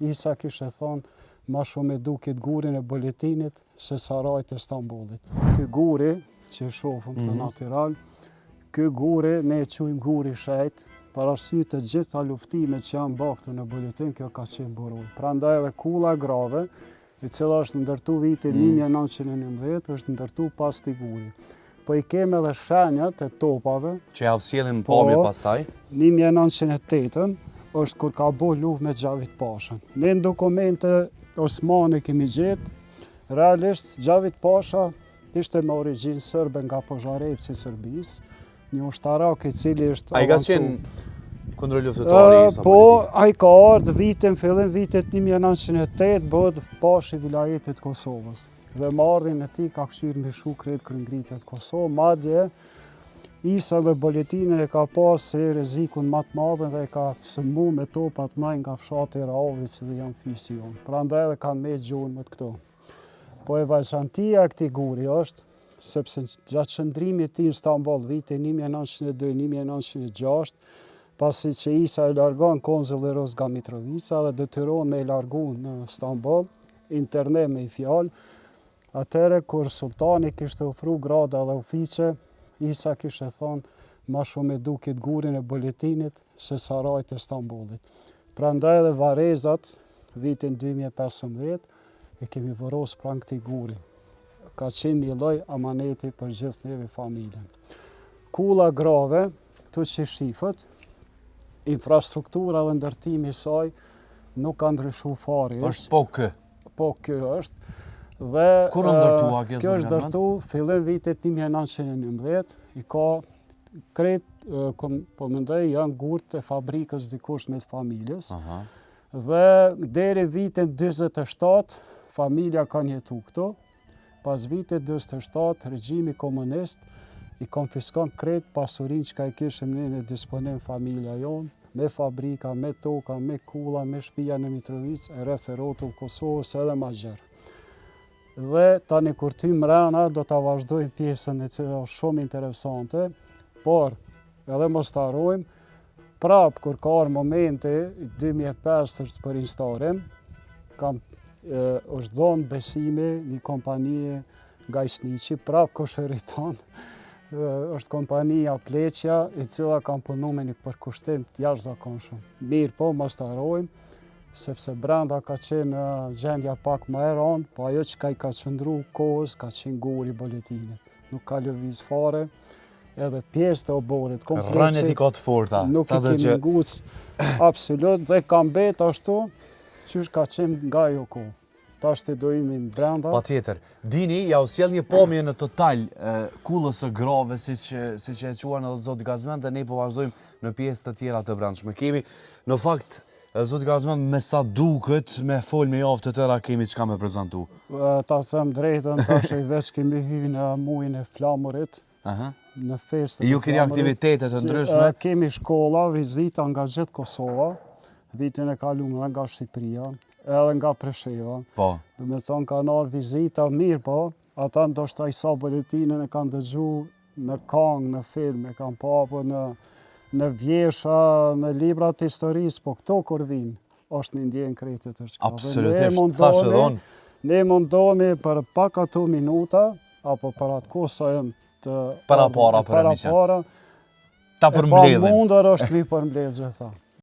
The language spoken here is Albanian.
Isa kishte thonë ma shumë e dukit gurin e buletinit se sarajt e Stambollit. Ky guri që shohëm të natyral, ky guri ne e quajmë guri shejt, për arsye të gjitha luftimet që janë bërë këtu në buletin, kjo ka qenë buroj. Prandaj edhe kulla grave, e cila është ndërtu vitin 1911, është ndërtu pas këtij guri. Po i kemi edhe shenjat e topave. Që ja sjellin pamje pastaj? 1908 është kur ka bo luftë me Gjavit Pashën. Ne në dokumente Osmane kemi gjetë, realisht Gjavit Pasha ishte me origjinë sërbe nga Požarevci i Serbisë, një ushtarak i cili është ai ka qenë kundër luftëtari i po, ai ka ardhur fillim vitit 1908 bëhet pash i vilajetit Kosovës. Dhe me ardhin e tij ka kthyer mbi shukret kryengritjet Kosovë, madje Isa dhe buletinin e ka pas se rrezikun më të madh dhe e ka sëmbu me topat më nga fshati Raovic dhe janë fisi jonë. Prandaj edhe kanë me gjuhën më të këto. Po e veçantia e këtij guri është sepse gjatë qëndrimit të tij në Stamboll vitin 1902-1906, pasi që Isa e largon konzull Rozga Mitrovica dhe detyrohen me e largu në Stamboll, interne me i fjalë, atëre kur sultani kishte ofru grada dhe ofiqe, Isa kishte thonë ma shumë e dukit gurin e buletinit se sarajt e Stambollit. Prandaj edhe varezat vitin 2015 e kemi vëros pranë këtij guri. Ka qenë një lloj amaneti për gjithë neve familjen. Kulla grave, këtu që shifët, infrastruktura dhe ndërtimi i saj nuk ka ndryshuar fare. Është po kë? Po kë është. Dhe kur ndërtua kjo? Kjo është ndërtu fillim vitit 1911, i ka krejt, po mendoj janë gurt e fabrikës dikush me të familjes. Dhe deri vitin 47 familja ka jetu këtu. Pas vitit 47 regjimi komunist i konfiskon krejt pasurinë që ka i kishim ne në disponim familja jonë, me fabrika, me toka, me kulla, me shtëpia në Mitrovic, e rreth e rrotull Kosovës edhe ma gjerë. Dhe tani kur ty mrena do ta vazhdojmë pjesën e cila është shumë interesante, por edhe mos ta harrojmë, prap kur ka ardhur momenti 2005 është për instaurim, është dhënë besimi një kompanie Gajsniqi, prap Koshëritan, është kompania Pleqja, i cila kanë punu me një përkushtim të jashtëzakonshëm. Mirë po, mos ta harrojmë, sepse brenda ka qenë gjendja pak më e rëndë, po ajo që ka qëndru kohës ka qenë guri buletinit. Nuk ka lëviz fare, edhe pjesë të oborit kompleksit. Rënjet i ka të forta. Nuk i kemi ngucë absolut dhe ka mbet ashtu qysh ka qenë nga ajo kohë. Tash të dojmë brenda. Patjetër. Dini, ja u sjell një pamje në total kullës së grave, siç e quan edhe zoti Gazmend, dhe ne po vazhdojmë në pjesë të tjera të brendshme. Kemi në fakt zoti Gazmend, me sa duket, me fol me javë të tëra kemi çka me prezantu. Ta them drejtën, tash i veç kemi hyrë në muajin e flamurit. Në festën. Ju keni aktivitete të ndryshme? Kemi shkolla, vizita nga gjithë Kosova, vitin e kaluar nga Shqipëria, edhe nga Presheva. Po. Do me thonë ka ardhur vizita mirë, po, ata ndoshta i sa buletinin e kanë dëgjuar në këngë, në film, e kanë pa apo në vjesha, në librat të historisë, po këto kur vinë, është një ndjenjë krejtë të tërçka. Absolutisht, thashë dhonë. Ne mundohemi për pak ato minuta, apo për atë kohë sa jenë të... Para para, për emision. Ta përmbledhim. E pa mundër është mi përmbledhje, tha.